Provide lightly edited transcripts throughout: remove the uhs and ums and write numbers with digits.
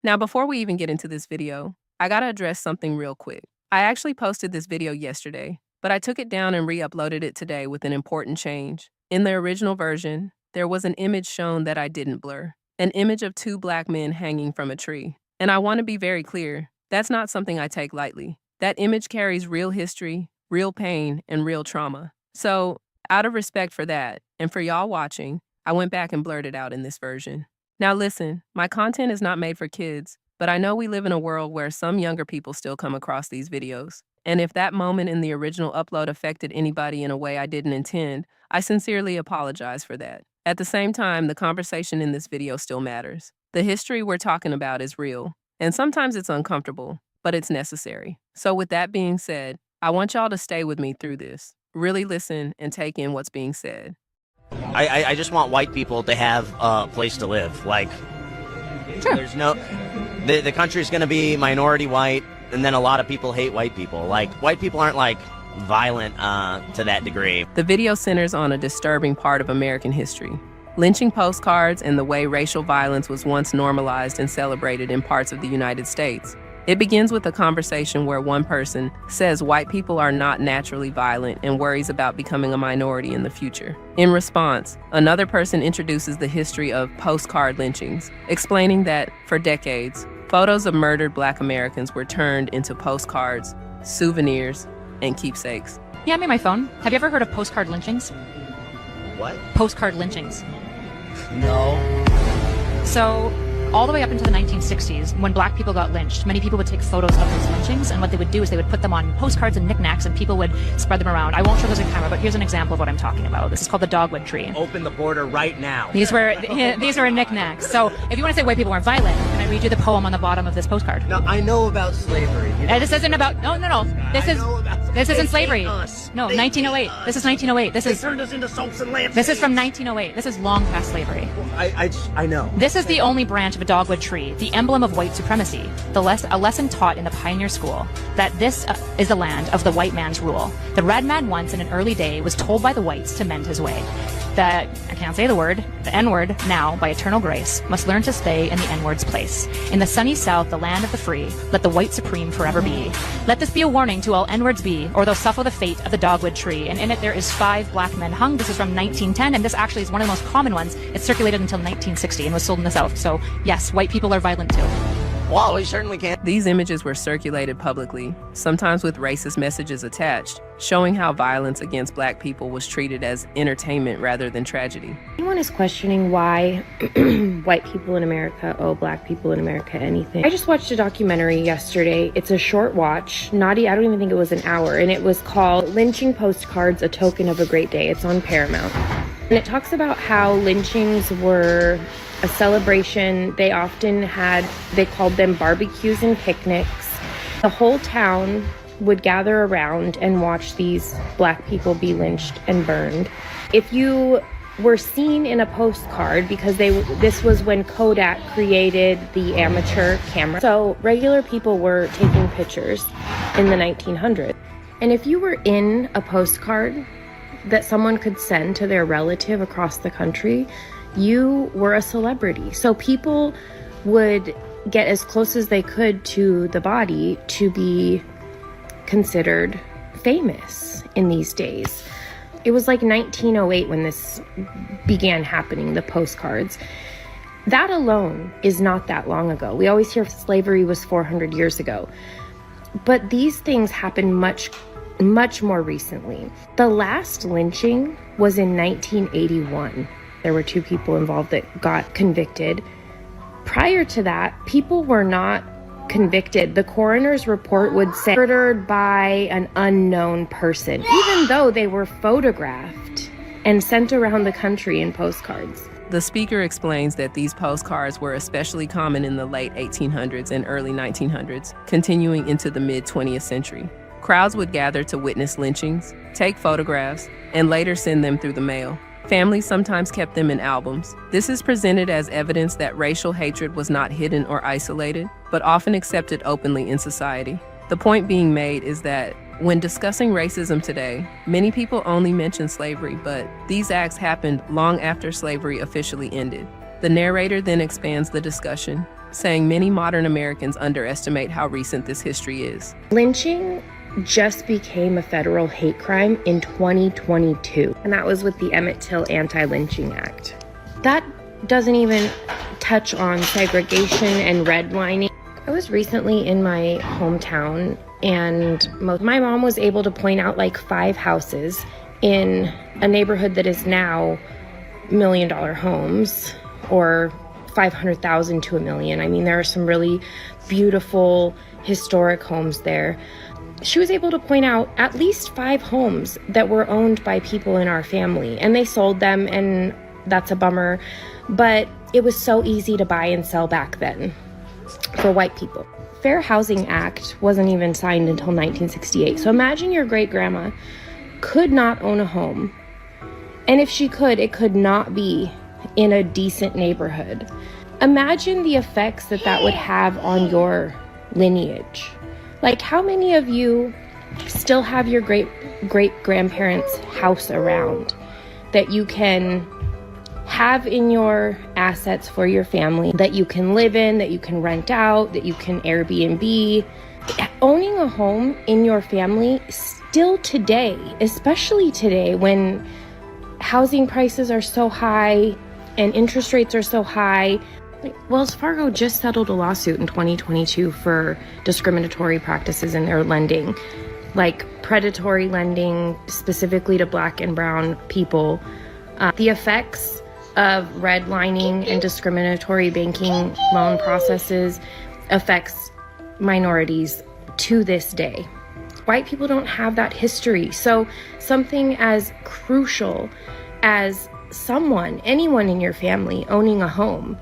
Now, before we even get into this video, I gotta address something real quick. I actually posted this video yesterday, but I took it down and re-uploaded it today with an important change. In the original version, there was an image shown that I didn't blur, an image of two black men hanging from a tree. And I want to be very clear, that's not something I take lightly. That image carries real history, real pain, and real trauma. So, out of respect for that, and for y'all watching, I went back and blurred it out in this version. Now listen, my content is not made for kids, but I know we live in a world where some younger people still come across these videos. And if that moment in the original upload affected anybody in a way I didn't intend, I sincerely apologize for that. At the same time, the conversation in this video still matters. The history we're talking about is real, and sometimes it's uncomfortable, but it's necessary. So with that being said, I want y'all to stay with me through this. Really listen and take in what's being said. I just want white people to have a place to live. Like, Sure. there's no, the country's going to be minority white, and then a lot of people hate white people. Like, white people aren't like violent to that degree. The video centers on a disturbing part of American history. Lynching postcards and the way racial violence was once normalized and celebrated in parts of the United States. It begins with a conversation where one person says white people are not naturally violent and worries about becoming a minority in the future. In response, another person introduces the history of postcard lynchings, explaining that, for decades, photos of murdered Black Americans were turned into postcards, souvenirs, and keepsakes. Yeah, me my phone. Have you ever heard of postcard lynchings? What? Postcard lynchings. No. So, all the way up into the 1960s, when black people got lynched, many people would take photos of those lynchings, and what they would do is they would put them on postcards and knickknacks, and people would spread them around. I won't show those in camera, but here's an example of what I'm talking about. This is called the dogwood tree. Open the border right now. These were knickknacks. So, if you want to say white people weren't violent, can I read you the poem on the bottom of this postcard? No, I know about slavery. This isn't about. No. This isn't slavery. Us. No, They 1908. hate us. This is 1908. This They is. turned us into soaps and lamps. This is from 1908. This is long past slavery. I know. This is the only branch of a dogwood tree, the emblem of white supremacy, a lesson taught in the pioneer school, that this is the land of the white man's rule. The red man once in an early day was told by the whites to mend his way. That, I can't say the word, the N-word, now, by eternal grace, must learn to stay in the N-word's place. In the sunny south, the land of the free, let the white supreme forever be. Let this be a warning to all N-words be, or they'll suffer the fate of the dogwood tree. And in it there is 5 black men hung. This is from 1910, and this actually is one of the most common ones. It circulated until 1960 and was sold in the South. So yes, white people are violent too. Well, we certainly can't. These images were circulated publicly, sometimes with racist messages attached, showing how violence against Black people was treated as entertainment rather than tragedy. Anyone is questioning why white people in America owe Black people in America anything. I just watched a documentary yesterday. It's a short watch, I don't even think it was an hour, and it was called Lynching Postcards, A Token of a Great Day. It's on Paramount. And it talks about how lynchings were a celebration. They called them barbecues and picnics. The whole town would gather around and watch these Black people be lynched and burned. If you were seen in a postcard, because this was when Kodak created the amateur camera, so regular people were taking pictures in the 1900s. And if you were in a postcard that someone could send to their relative across the country, you were a celebrity. So people would get as close as they could to the body to be considered famous in these days. It was like 1908 when this began happening, the postcards. That alone is not that long ago. We always hear slavery was 400 years ago. But these things happened much more recently. The last lynching was in 1981. There were 2 people involved that got convicted. Prior to that, people were not convicted. The coroner's report would say murdered by an unknown person, even though they were photographed and sent around the country in postcards. The speaker explains that these postcards were especially common in the late 1800s and early 1900s, continuing into the mid-20th century. Crowds would gather to witness lynchings, take photographs, and later send them through the mail. Families sometimes kept them in albums. This is presented as evidence that racial hatred was not hidden or isolated, but often accepted openly in society. The point being made is that when discussing racism today, many people only mention slavery, but these acts happened long after slavery officially ended. The narrator then expands the discussion, saying many modern Americans underestimate how recent this history is. Lynching just became a federal hate crime in 2022, and that was with the Emmett Till Anti-Lynching Act. That doesn't even touch on segregation and redlining. I was recently in my hometown, and my mom was able to point out like 5 houses in a neighborhood that is now $1 million homes, or 500,000 to $1 million. I mean, there are some really beautiful historic homes there. She was able to point out at least 5 homes that were owned by people in our family, and they sold them, and that's a bummer. But it was so easy to buy and sell back then for white people. Fair Housing Act wasn't even signed until 1968. So imagine your great-grandma could not own a home. And if she could, it could not be in a decent neighborhood. Imagine the effects that would have on your lineage. Like, how many of you still have your great-grandparents' house around that you can have in your assets for your family, that you can live in, that you can rent out, that you can Airbnb? Owning a home in your family still today, especially today when housing prices are so high and interest rates are so high. Wells Fargo just settled a lawsuit in 2022 for discriminatory practices in their lending, like predatory lending specifically to Black and brown people. The effects of redlining and discriminatory banking loan processes affects minorities to this day. White people don't have that history. So something as crucial as anyone in your family owning a home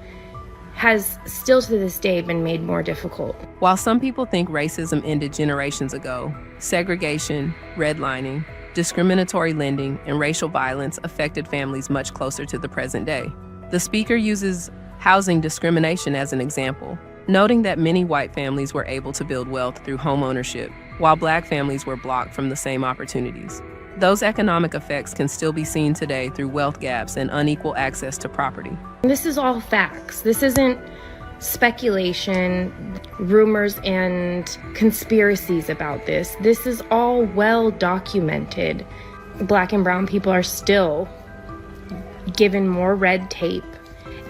has still to this day been made more difficult. While some people think racism ended generations ago, segregation, redlining, discriminatory lending, and racial violence affected families much closer to the present day. The speaker uses housing discrimination as an example, noting that many white families were able to build wealth through home ownership, while Black families were blocked from the same opportunities. Those economic effects can still be seen today through wealth gaps and unequal access to property. This is all facts. This isn't speculation, rumors, and conspiracies about this. This is all well documented. Black and brown people are still given more red tape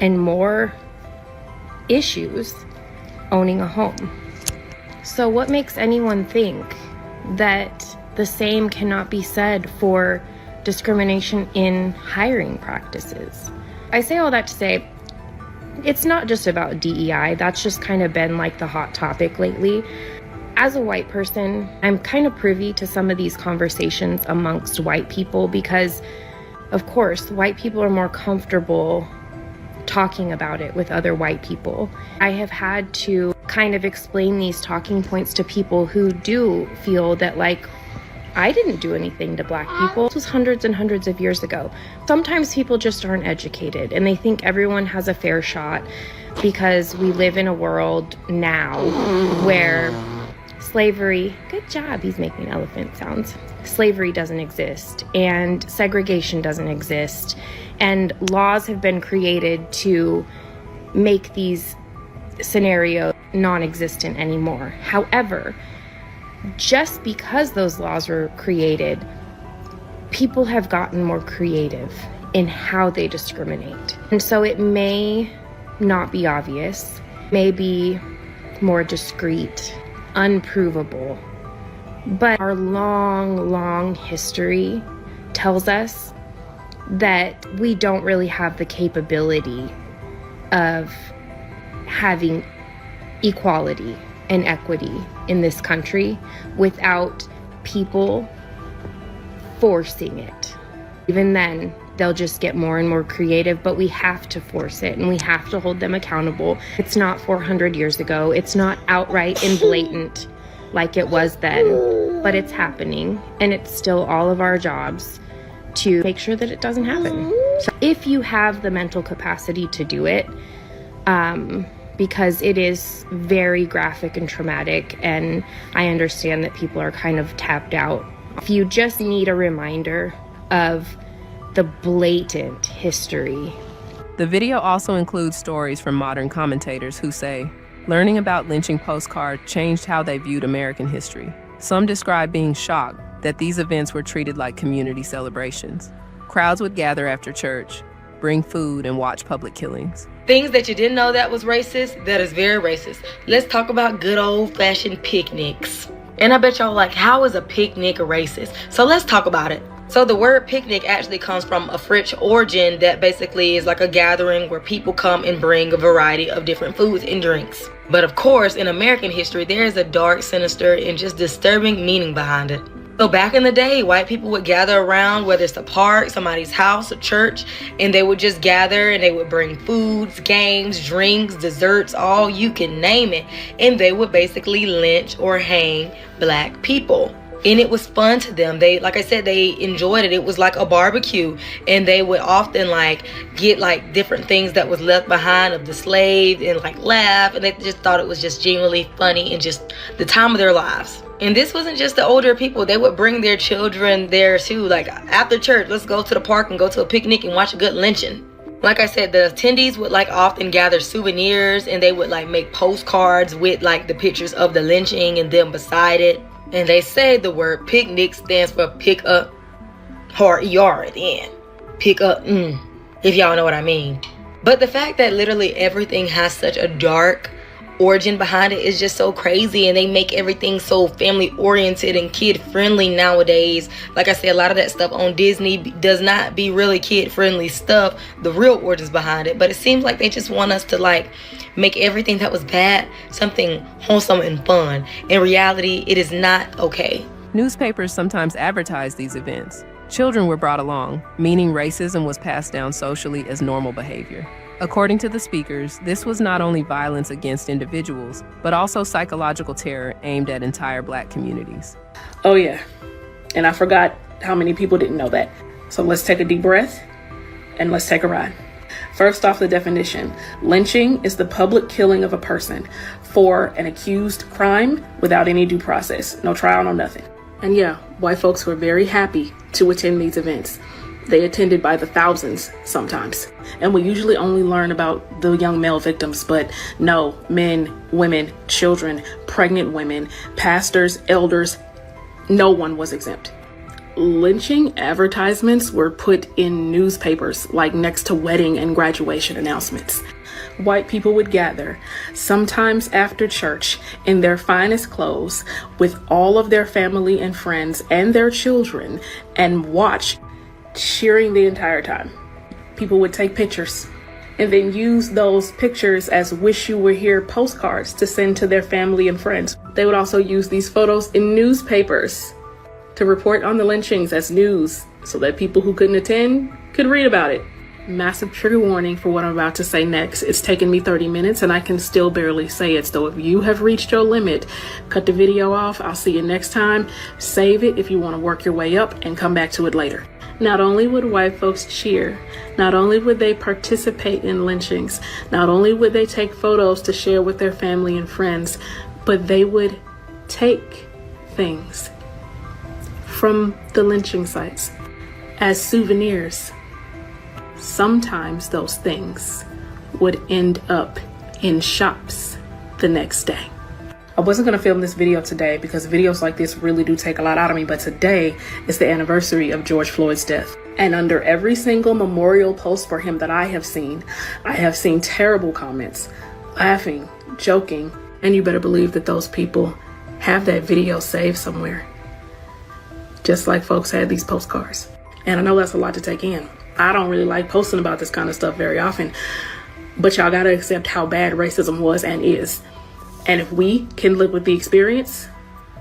and more issues owning a home. So what makes anyone think that the same cannot be said for discrimination in hiring practices? I say all that to say, it's not just about DEI. That's just kind of been like the hot topic lately. As a white person, I'm kind of privy to some of these conversations amongst white people because, of course, white people are more comfortable talking about it with other white people. I have had to kind of explain these talking points to people who do feel that, like, I didn't do anything to Black people. This was hundreds and hundreds of years ago. Sometimes people just aren't educated and they think everyone has a fair shot because we live in a world now where slavery, good job, he's making elephant sounds. Slavery doesn't exist and segregation doesn't exist, and laws have been created to make these scenarios non-existent anymore. However, just because those laws were created, people have gotten more creative in how they discriminate. And so it may not be obvious, may be more discreet, unprovable, but our long, long history tells us that we don't really have the capability of having equality and equity in this country without people forcing it. Even then, they'll just get more and more creative, but we have to force it and we have to hold them accountable. It's not 400 years ago. It's not outright and blatant like it was then, but it's happening, and it's still all of our jobs to make sure that it doesn't happen. So if you have the mental capacity to do it, because it is very graphic and traumatic, and I understand that people are kind of tapped out. If you just need a reminder of the blatant history The video also includes stories from modern commentators who say, learning about lynching postcard changed how they viewed American history. Some describe being shocked that these events were treated like community celebrations. Crowds would gather after church, bring food, and watch public killings. Things that you didn't know that was racist, that is very racist. Let's talk about good old-fashioned picnics. And I bet y'all like, how is a picnic racist? So let's talk about it. So the word picnic actually comes from a French origin that basically is like a gathering where people come and bring a variety of different foods and drinks. But of course, in American history, there is a dark, sinister, and just disturbing meaning behind it. So back in the day, white people would gather around, whether it's a park, somebody's house, a church, and they would just gather and they would bring foods, games, drinks, desserts, all you can name it. And they would basically lynch or hang black people. And it was fun to them. They, like I said, they enjoyed it. It was like a barbecue, and they would often like get like different things that was left behind of the slave and like laugh, and they just thought it was just genuinely funny and just the time of their lives. And this wasn't just the older people. They would bring their children there too. Like after church, let's go to the park and go to a picnic and watch a good lynching. Like I said, the attendees would like often gather souvenirs, and they would like make postcards with like the pictures of the lynching and them beside it. And they say the word picnic stands for pick up, hard ER at the end. Pick up, if y'all know what I mean. But the fact that literally everything has such a dark origin behind it is just so crazy, and they make everything so family oriented and kid friendly nowadays. Like I said, a lot of that stuff on Disney does not be really kid friendly stuff, the real origins behind it. But it seems like they just want us to like make everything that was bad something wholesome and fun. In reality, it is not okay. Newspapers sometimes advertise these events. Children were brought along, meaning racism was passed down socially as normal behavior. According to the speakers, this was not only violence against individuals, but also psychological terror aimed at entire black communities. Oh yeah, and I forgot how many people didn't know that. So let's take a deep breath and let's take a ride. First off, the definition. Lynching is the public killing of a person for an accused crime without any due process. No trial, no nothing. And yeah, white folks were very happy to attend these events. They attended by the thousands sometimes. And we usually only learn about the young male victims, but no, men, women, children, pregnant women, pastors, elders, no one was exempt. Lynching advertisements were put in newspapers, like next to wedding and graduation announcements. White people would gather, sometimes after church, in their finest clothes, with all of their family and friends and their children, and watch, cheering the entire time. People would take pictures and then use those pictures as wish you were here postcards to send to their family and friends. They would also use these photos in newspapers to report on the lynchings as news so that people who couldn't attend could read about it. Massive trigger warning for what I'm about to say next. It's taken me 30 minutes and I can still barely say it. So if you have reached your limit, cut the video off. I'll see you next time. Save it if you want to work your way up and come back to it later. Not only would white folks cheer, not only would they participate in lynchings, not only would they take photos to share with their family and friends, but they would take things from the lynching sites as souvenirs. Sometimes those things would end up in shops the next day. I wasn't going to film this video today because videos like this really do take a lot out of me, but today is the anniversary of George Floyd's death. And under every single memorial post for him that I have seen terrible comments, laughing, joking, and you better believe that those people have that video saved somewhere. Just like folks had these postcards. And I know that's a lot to take in. I don't really like posting about this kind of stuff very often, but y'all gotta accept how bad racism was and is. And if we can live with the experience,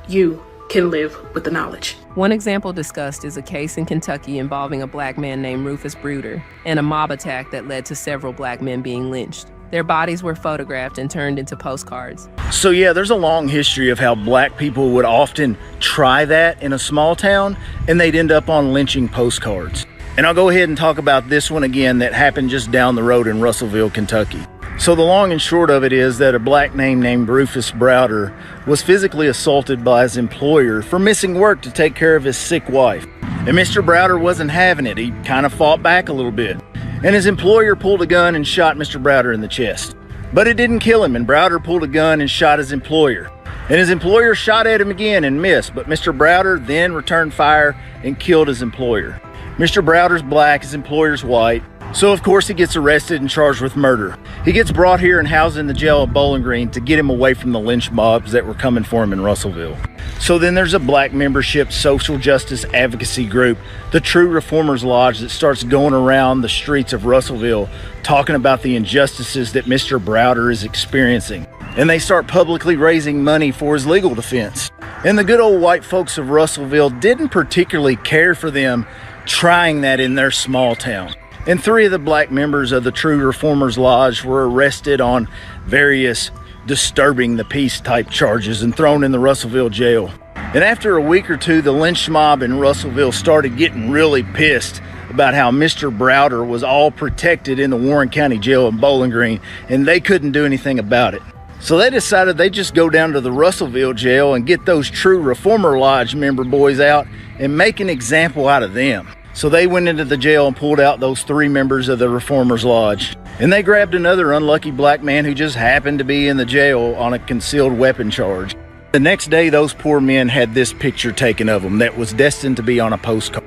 you can live with the knowledge. One example discussed is a case in Kentucky involving a black man named Rufus Bruder and a mob attack that led to several black men being lynched. Their bodies were photographed and turned into postcards. So yeah, there's a long history of how black people would often try that in a small town and they'd end up on lynching postcards. And I'll go ahead and talk about this one again that happened just down the road in Russellville, Kentucky. So the long and short of it is that a black man named Rufus Bruder was physically assaulted by his employer for missing work to take care of his sick wife. And Mr. Bruder wasn't having it. He kind of fought back a little bit. and his employer pulled a gun and shot Mr. Browder in the chest. But it didn't kill him, and Browder pulled a gun and shot his employer. And his employer shot at him again and missed, but Mr. Browder then returned fire and killed his employer. Mr. Browder's black, his employer's white, so of course he gets arrested and charged with murder. He gets brought here and housed in the jail of Bowling Green to get him away from the lynch mobs that were coming for him in Russellville. So then there's a black membership social justice advocacy group, the True Reformers Lodge, that starts going around the streets of Russellville talking about the injustices that Mr. Browder is experiencing. And they start publicly raising money for his legal defense. And the good old white folks of Russellville didn't particularly care for them trying that in their small town. And 3 of the black members of the True Reformers Lodge were arrested on various disturbing the peace type charges and thrown in the Russellville jail. And after a week or two, the lynch mob in Russellville started getting really pissed about how Mr. Browder was all protected in the Warren County Jail in Bowling Green, and they couldn't do anything about it. So they decided they'd just go down to the Russellville jail and get those True Reformer Lodge member boys out and make an example out of them. So they went into the jail and pulled out those 3 members of the Reformers Lodge. And they grabbed another unlucky black man who just happened to be in the jail on a concealed weapon charge. The next day, those poor men had this picture taken of them that was destined to be on a postcard.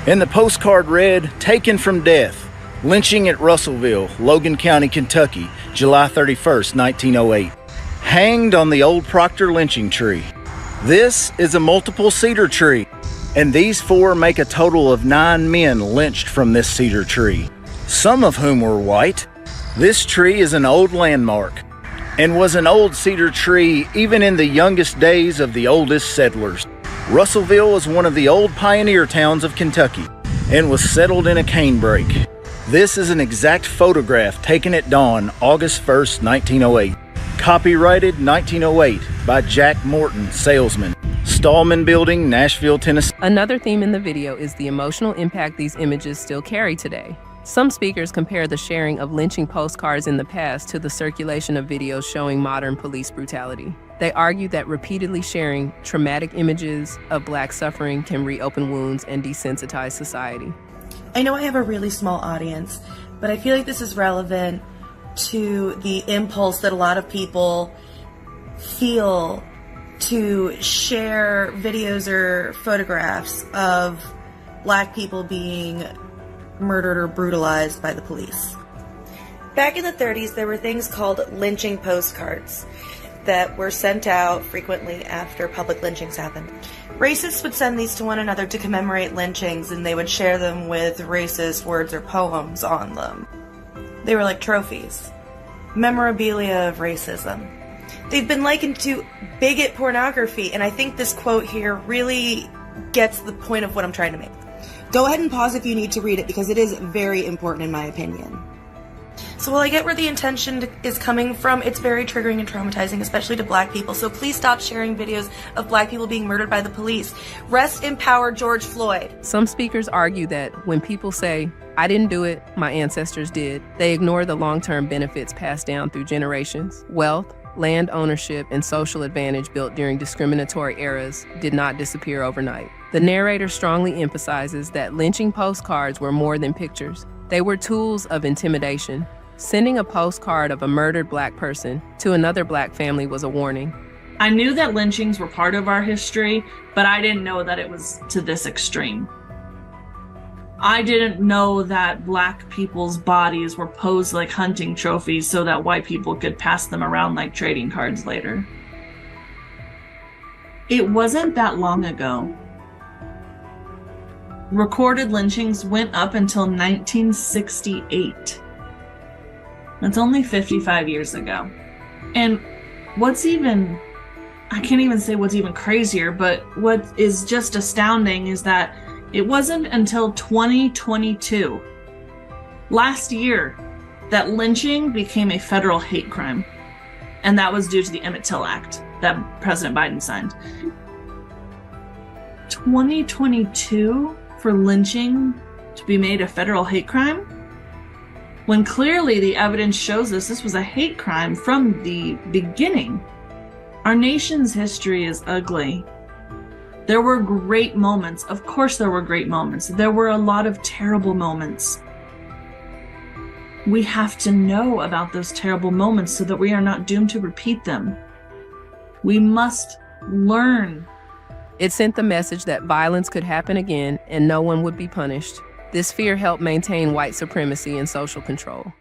And the postcard read, "Taken from death, lynching at Russellville, Logan County, Kentucky, July 31st, 1908. Hanged on the old Proctor lynching tree. This is a multiple cedar tree, and these 4 make a total of 9 men lynched from this cedar tree, some of whom were white. This tree is an old landmark, and was an old cedar tree even in the youngest days of the oldest settlers. Russellville was one of the old pioneer towns of Kentucky, and was settled in a canebrake. This is an exact photograph taken at dawn, August 1st, 1908. Copyrighted 1908 by Jack Morton, salesman. Stallman Building, Nashville, Tennessee." Another theme in the video is the emotional impact these images still carry today. Some speakers compare the sharing of lynching postcards in the past to the circulation of videos showing modern police brutality. They argue that repeatedly sharing traumatic images of Black suffering can reopen wounds and desensitize society. I know I have a really small audience, but I feel like this is relevant to the impulse that a lot of people feel to share videos or photographs of Black people being murdered or brutalized by the police. Back in the 30s, there were things called lynching postcards that were sent out frequently after public lynchings happened. Racists would send these to one another to commemorate lynchings, and they would share them with racist words or poems on them. They were like trophies, memorabilia of racism. They've been likened to bigot pornography, and I think this quote here really gets the point of what I'm trying to make. Go ahead and pause if you need to read it, because it is very important in my opinion. So while I get where the intention is coming from, it's very triggering and traumatizing, especially to Black people. So please stop sharing videos of Black people being murdered by the police. Rest in power, George Floyd. Some speakers argue that when people say, "I didn't do it, my ancestors did," they ignore the long-term benefits passed down through generations. Wealth, land ownership, and social advantage built during discriminatory eras did not disappear overnight. The narrator strongly emphasizes that lynching postcards were more than pictures. They were tools of intimidation. Sending a postcard of a murdered Black person to another Black family was a warning. I knew that lynchings were part of our history, but I didn't know that it was to this extreme. I didn't know that Black people's bodies were posed like hunting trophies so that white people could pass them around like trading cards later. It wasn't that long ago. Recorded lynchings went up until 1968. That's only 55 years ago. And I can't even say what's even crazier, but what is just astounding is that it wasn't until 2022, last year, that lynching became a federal hate crime. And that was due to the Emmett Till Act that President Biden signed. 2022 for lynching to be made a federal hate crime? When clearly the evidence shows us this was a hate crime from the beginning. Our nation's history is ugly. There were great moments. Of course there were great moments. There were a lot of terrible moments. We have to know about those terrible moments so that we are not doomed to repeat them. We must learn. It sent the message that violence could happen again and no one would be punished. This fear helped maintain white supremacy and social control.